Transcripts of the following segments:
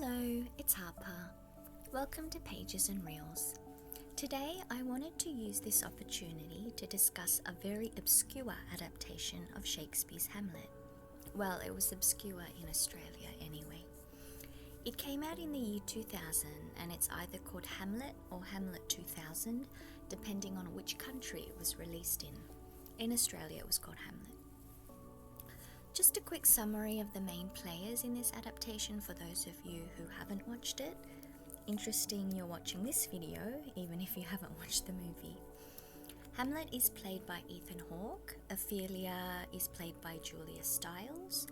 Hello, it's Harper. Welcome to Pages and Reels. Today I wanted to use this opportunity to discuss a very obscure adaptation of Shakespeare's Hamlet. Well, it was obscure in Australia anyway. It came out in the year 2000 and it's either called Hamlet or Hamlet 2000, depending on which country it was released in. In Australia it was called Hamlet. Just a quick summary of the main players in this adaptation for those of you who haven't watched it. Interesting you're watching this video, even if you haven't watched the movie. Hamlet is played by Ethan Hawke, Ophelia is played by Julia Stiles,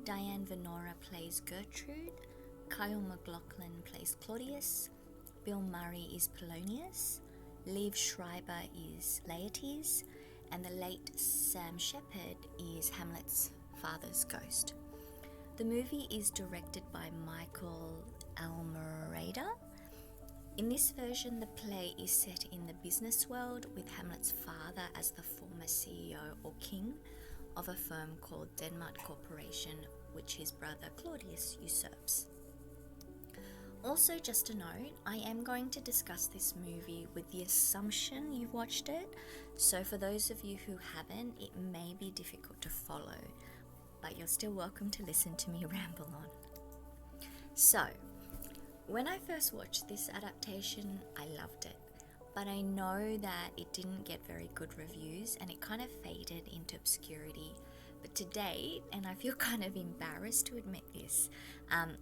Diane Venora plays Gertrude, Kyle MacLachlan plays Claudius, Bill Murray is Polonius, Liev Schreiber is Laertes, and the late Sam Shepard is Hamlet's father's ghost. The movie is directed by Michael Almereyda. In this version, the play is set in the business world with Hamlet's father as the former CEO or king of a firm called Denmark Corporation, which his brother Claudius usurps. Also, just a note, I am going to discuss this movie with the assumption you've watched it, so for those of you who haven't, it may be difficult to follow, but you're still welcome to listen to me ramble on. So, when I first watched this adaptation, I loved it, but I know that it didn't get very good reviews and it kind of faded into obscurity. But to date, and I feel kind of embarrassed to admit this,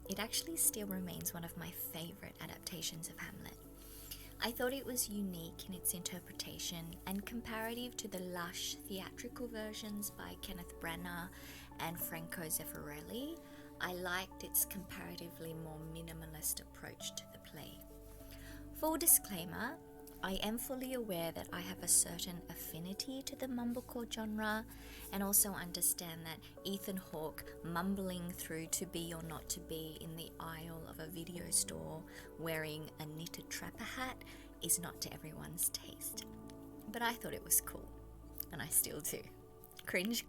it actually still remains one of my favourite adaptations of Hamlet. I thought it was unique in its interpretation and comparative to the lush theatrical versions by Kenneth Branagh and Franco Zeffirelli. I liked its comparatively more minimalist approach to the play. Full disclaimer, I am fully aware that I have a certain affinity to the mumblecore genre and also understand that Ethan Hawke mumbling through to be or not to be in the aisle of a video store wearing a knitted trapper hat is not to everyone's taste. But I thought it was cool, and I still do. Cringe.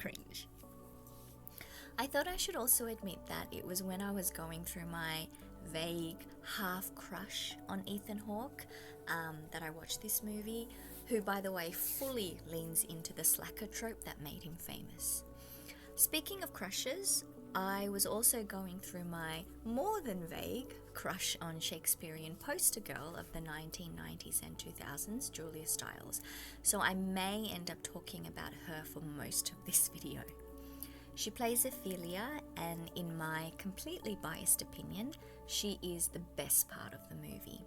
I thought I should also admit that it was when I was going through my vague half crush on Ethan Hawke that I watched this movie, who by the way fully leans into the slacker trope that made him famous. Speaking of crushes, I was also going through my more than vague crush on Shakespearean poster girl of the 1990s and 2000s, Julia Stiles, so I may end up talking about her for most of this video. She plays Ophelia, and in my completely biased opinion, she is the best part of the movie,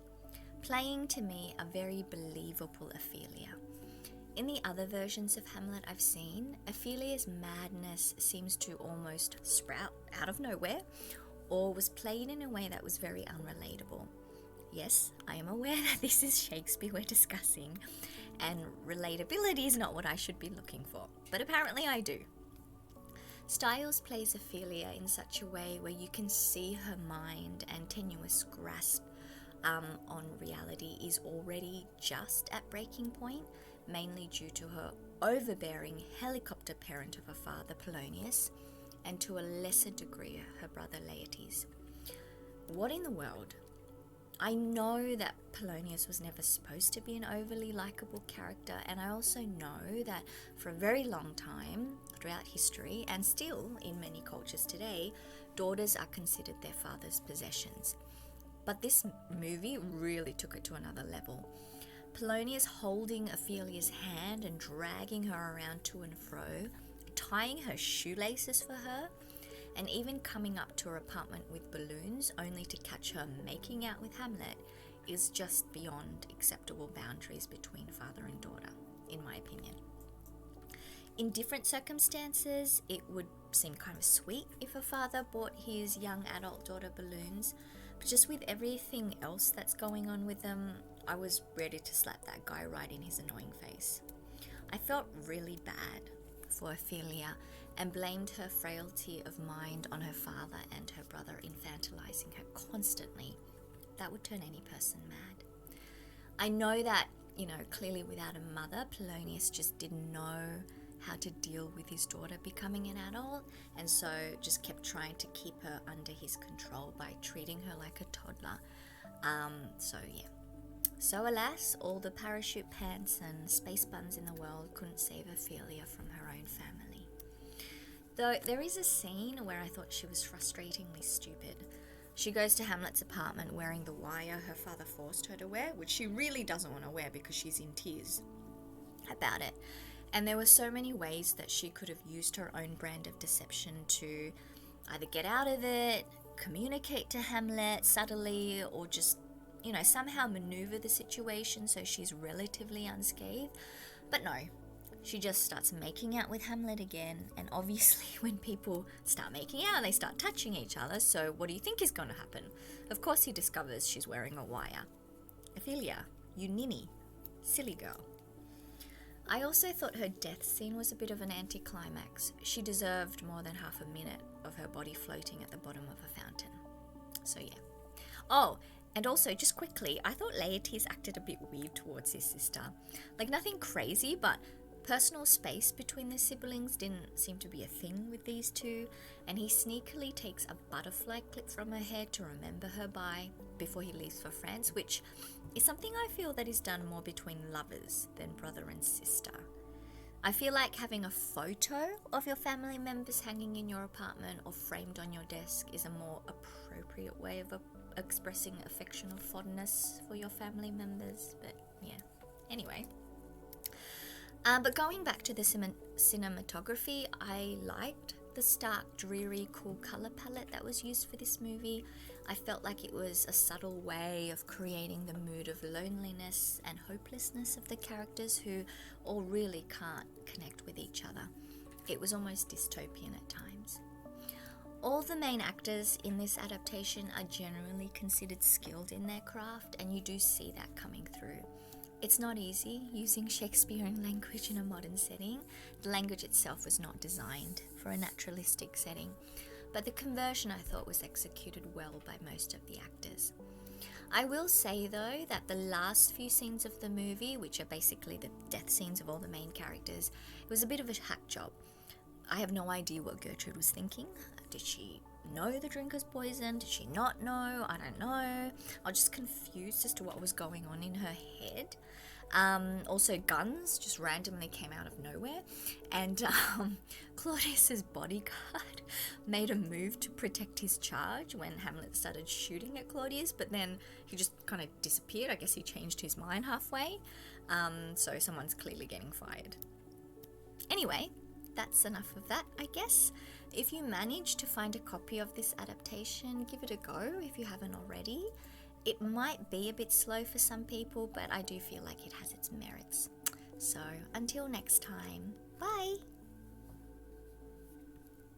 playing to me a very believable Ophelia. In the other versions of Hamlet I've seen, Ophelia's madness seems to almost sprout out of nowhere, or was played in a way that was very unrelatable. Yes, I am aware that this is Shakespeare we're discussing, and relatability is not what I should be looking for, but apparently I do. Stiles plays Ophelia in such a way where you can see her mind and tenuous grasp on reality is already just at breaking point, mainly due to her overbearing helicopter parent of her father, Polonius, and to a lesser degree her brother Laertes. What in the world? I know that Polonius was never supposed to be an overly likeable character, and I also know that for a very long time throughout history, and still in many cultures today, daughters are considered their father's possessions. But this movie really took it to another level. Polonius holding Ophelia's hand and dragging her around to and fro, tying her shoelaces for her, and even coming up to her apartment with balloons only to catch her making out with Hamlet is just beyond acceptable boundaries between father and daughter, in my opinion. In different circumstances, it would seem kind of sweet if a father bought his young adult daughter balloons, but just with everything else that's going on with them, I was ready to slap that guy right in his annoying face. I felt really bad for Ophelia and blamed her frailty of mind on her father and her brother infantilizing her constantly. That would turn any person mad. I know that, clearly without a mother, Polonius just didn't know how to deal with his daughter becoming an adult, and so just kept trying to keep her under his control by treating her like a toddler. So alas, all the parachute pants and space buns in the world couldn't save Ophelia from her own family. Though there is a scene where I thought she was frustratingly stupid. She goes to Hamlet's apartment wearing the wire her father forced her to wear, which she really doesn't want to wear because she's in tears about it. And there were so many ways that she could have used her own brand of deception to either get out of it, communicate to Hamlet subtly, or just, somehow maneuver the situation so she's relatively unscathed. But no, she just starts making out with Hamlet again, and obviously when people start making out, they start touching each other, so what do you think is going to happen? Of course he discovers she's wearing a wire. Ophelia, you ninny, silly girl. I also thought her death scene was a bit of an anticlimax. She deserved more than half a minute of her body floating at the bottom of a fountain. So yeah. Oh, and also, just quickly, I thought Laertes acted a bit weird towards his sister. Like, nothing crazy, but personal space between the siblings didn't seem to be a thing with these two, and he sneakily takes a butterfly clip from her hair to remember her by before he leaves for France, which is something I feel that is done more between lovers than brother and sister. I feel like having a photo of your family members hanging in your apartment or framed on your desk is a more appropriate way of expressing affection or fondness for your family members, but yeah. Anyway. But going back to the cinematography, I liked the stark, dreary, cool color palette that was used for this movie. I felt like it was a subtle way of creating the mood of loneliness and hopelessness of the characters who all really can't connect with each other. It was almost dystopian at times. All the main actors in this adaptation are generally considered skilled in their craft, and you do see that coming through. It's not easy using Shakespearean language in a modern setting. The language itself was not designed for a naturalistic setting, but the conversion I thought was executed well by most of the actors. I will say though that the last few scenes of the movie, which are basically the death scenes of all the main characters, it was a bit of a hack job. I have no idea what Gertrude was thinking. Did she know the drink was poison? Did she not know? I don't know. I was just confused as to what was going on in her head. Also, guns just randomly came out of nowhere, and Claudius's bodyguard made a move to protect his charge when Hamlet started shooting at Claudius, but then he just kind of disappeared. I guess he changed his mind halfway, so someone's clearly getting fired. Anyway, that's enough of that, I guess. If you manage to find a copy of this adaptation, give it a go if you haven't already. It might be a bit slow for some people, but I do feel like it has its merits. So, until next time, bye!